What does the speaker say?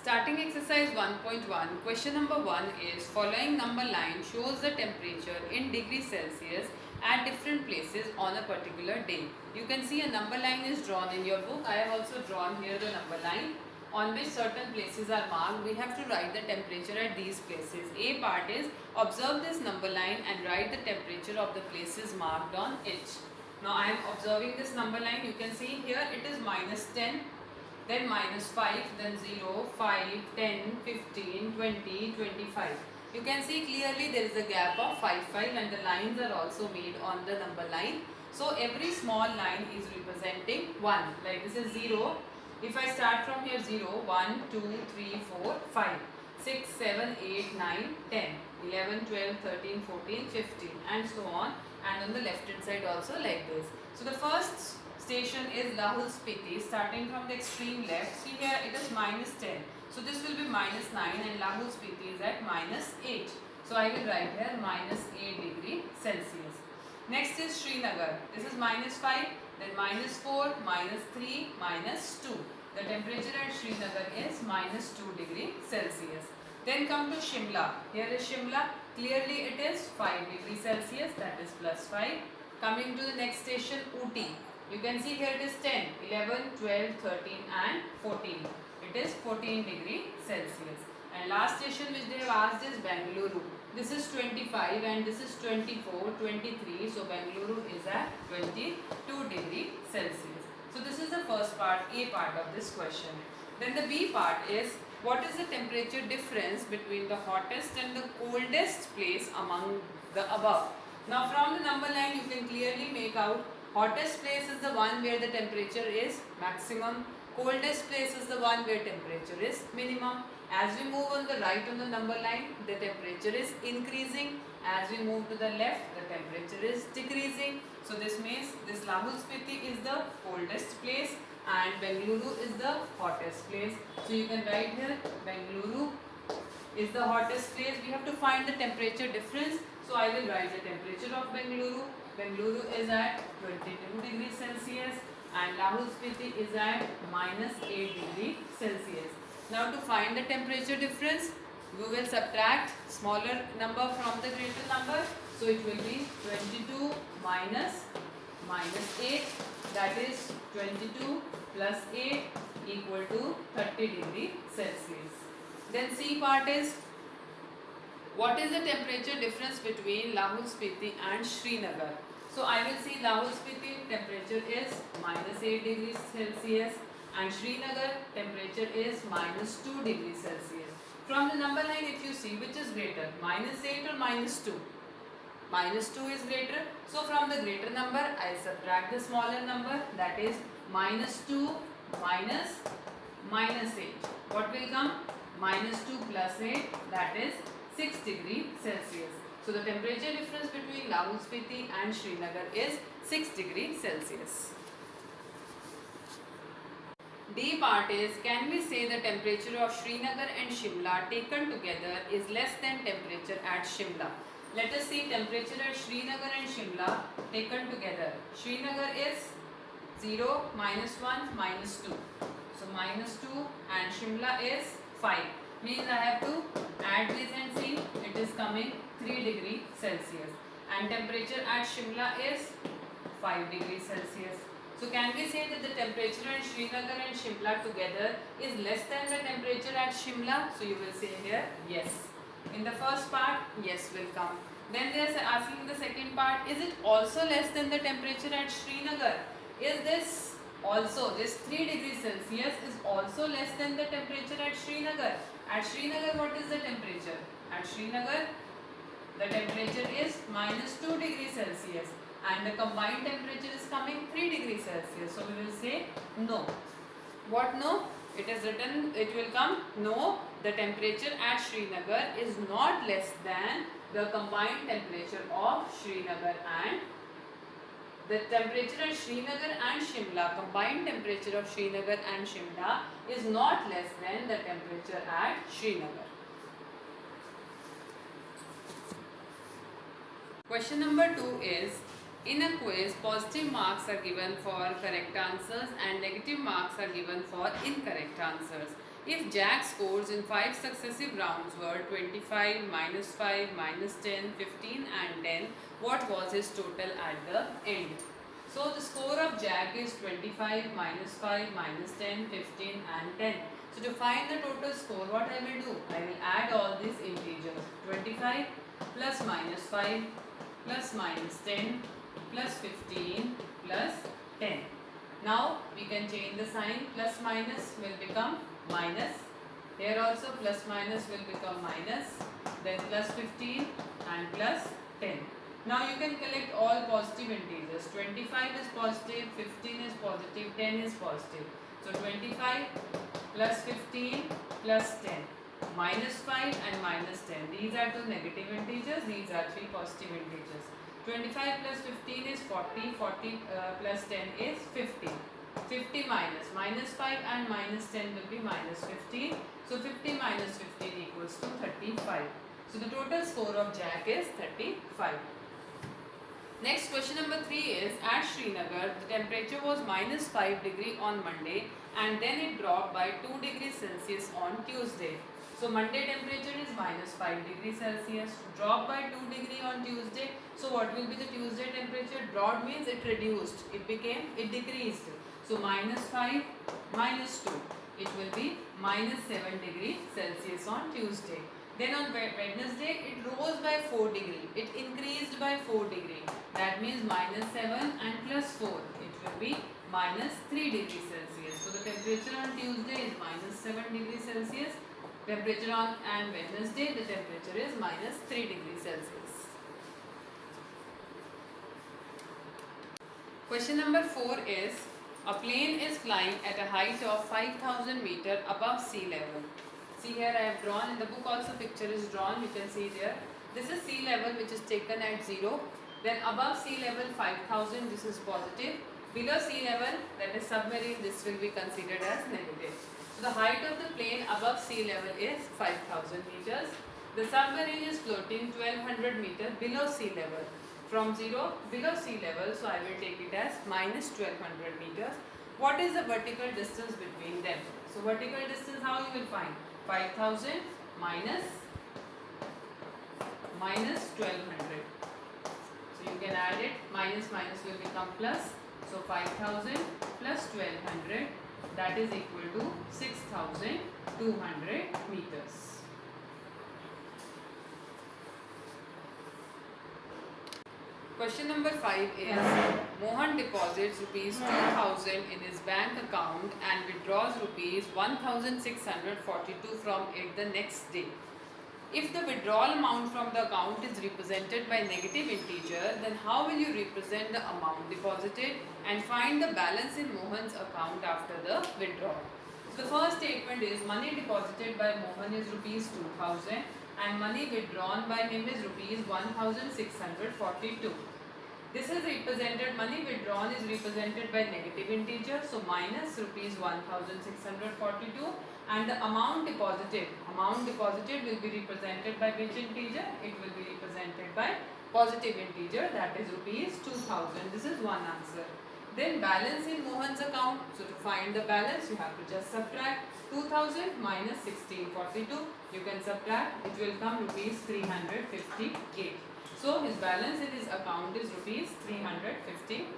Starting exercise 1.1, question number 1 is following number line shows the temperature in degrees Celsius at different places on a particular day. You can see a number line is drawn in your book. I have also drawn here the number line on which certain places are marked. We have to write the temperature at these places. A part is observe this number line and write the temperature of the places marked on it. Now I am observing this number line. You can see here it is -10. Then -5, then 0, 5, 10, 15, 20, 25. You can see clearly there is a gap of 5, 5 and the lines are also made on the number line. So every small line is representing 1. Like this is 0. If I start from here 0, 1, 2, 3, 4, 5, 6, 7, 8, 9, 10, 11, 12, 13, 14, 15 and so on. And on the left hand side also like this. So the first station is Lahul Spiti, starting from the extreme left. See here it is -10. So this will be -9 and Lahul Spiti is at -8. So I will write here -8 degree Celsius. Next is Srinagar. This is -5, then -4, -3, -2. The temperature at Srinagar is -2 degree Celsius. Then come to Shimla. Here is Shimla. Clearly it is 5 degree Celsius, that is +5. Coming to the next station, Ooty. You can see here it is 10, 11, 12, 13 and 14. It is 14 degree Celsius. And last station which they have asked is Bengaluru. This is 25 and this is 24, 23. So Bengaluru is at 22 degree Celsius. So this is the first part, A part of this question. Then the B part is what is the temperature difference between the hottest and the coldest place among the above. Now from the number line you can clearly make out hottest place is the one where the temperature is maximum. Coldest place is the one where temperature is minimum. As we move on the right on the number line, the temperature is increasing. As we move to the left, the temperature is decreasing. So this means this Lahul Spiti is the coldest place and Bengaluru is the hottest place. So you can write here Bengaluru is the hottest place. We have to find the temperature difference. So I will write the temperature of Bengaluru. Bengaluru is at 22 degrees Celsius and Lahul Spiti is at -8 degree Celsius. Now to find the temperature difference, we will subtract smaller number from the greater number. So it will be 22 minus -8, that is 22 plus 8 equal to 30 degree Celsius. Then C part is what is the temperature difference between Lahul Spiti and Srinagar? So I will see Lahul Spiti temperature is -8 degrees Celsius and Srinagar temperature is -2 degrees Celsius. From the number line if you see which is greater, -8 or -2? -2 is greater. So from the greater number I subtract the smaller number, that is -2 minus -8. What will come? -2 plus 8, that is 6 degree Celsius. So the temperature difference between Lahul Spiti and Srinagar is 6 degree Celsius. D part is can we say the temperature of Srinagar and Shimla taken together is less than temperature at Shimla. Let us see temperature at Srinagar and Shimla taken together. Srinagar is 0, -1, -2. So -2 and Shimla is 5. Means I have to add this and see it is coming 3 degree Celsius and temperature at Shimla is 5 degrees Celsius. So can we say that the temperature at Srinagar and Shimla together is less than the temperature at Shimla? So you will say here yes. In the first part, yes will come. Then they are asking the second part, is it also less than the temperature at Srinagar? Is this also, this 3 degrees Celsius is also less than the temperature at Srinagar? At Srinagar what is the temperature? At Srinagar the temperature is -2 degrees Celsius and the combined temperature is coming 3 degrees Celsius. So we will say no. What no? It is written, it will come no, the temperature at Srinagar is not less than the combined temperature of Srinagar and the temperature at Srinagar and Shimla, combined temperature of Srinagar and Shimla is not less than the temperature at Srinagar. Question number 2 is in a quiz positive marks are given for correct answers and negative marks are given for incorrect answers. If Jack scores in 5 successive rounds were 25, -5, -10, 15 and 10, what was his total at the end? So the score of Jack is 25, -5, -10, 15 and 10. So to find the total score, what I will do? I will add all these integers. 25 plus -5 plus -10 plus 15 plus 10. Now we can change the sign. Plus minus will become minus. Here also plus minus will become minus. Then plus 15 and plus 10. Now you can collect all positive integers. 25 is positive, 15 is positive, 10 is positive. So 25 plus 15 plus 10. Minus 5 and minus 10. These are two negative integers. These are three positive integers. 25 plus 15 is 40. 40 plus 10 is 50. 50 minus 5 and minus 10 will be minus 15. So 50 minus 15 equals to 35. So the total score of Jack is 35. Next question number 3 is, at Srinagar the temperature was -5 degree on Monday and then it dropped by 2 degrees Celsius on Tuesday. So Monday temperature is -5 degrees Celsius, dropped by 2 degree on Tuesday. So what will be the Tuesday temperature? Dropped means it reduced, it decreased. So -5 -2, it will be -7 degree Celsius on Tuesday. Then on Wednesday it rose by 4 degree, it increased by 4 degree. That means -7 and plus 4, it will be -3 degrees Celsius. So the temperature on Tuesday is -7 degrees Celsius. Temperature on Wednesday, the temperature is -3 degrees Celsius. Question number 4 is, a plane is flying at a height of 5,000 meter above sea level. See here I have drawn, in the book also picture is drawn, you can see there. This is sea level which is taken at 0. Then above sea level 5,000, this is positive. Below sea level, that is submarine, this will be considered as negative. So the height of the plane above sea level is 5,000 meters. The submarine is floating 1200 meters below sea level. From 0 below sea level, so I will take it as -1200 meters. What is the vertical distance between them? So vertical distance, how you will find? 5,000 minus 1200. So you can add it, minus will become plus. So 5,000 plus 1200, that is equal to 6,200 meters. Question number 5 is, Mohan deposits rupees 2,000 in his bank account and withdraws rupees 1,642 from it the next day. If the withdrawal amount from the account is represented by negative integer, then how will you represent the amount deposited and find the balance in Mohan's account after the withdrawal? So the first statement is, money deposited by Mohan is rupees 2,000 and money withdrawn by him is rupees 1,642. This is represented, money withdrawn is represented by negative integer, so minus rupees 1,642, and the amount deposited will be represented by which integer? It will be represented by positive integer, that is rupees 2,000. This is one answer. Then balance in Mohan's account. So to find the balance, you have to just subtract 2,000 minus 1,642. You can subtract, it will come rupees 358. So his balance in his account is rupees 358.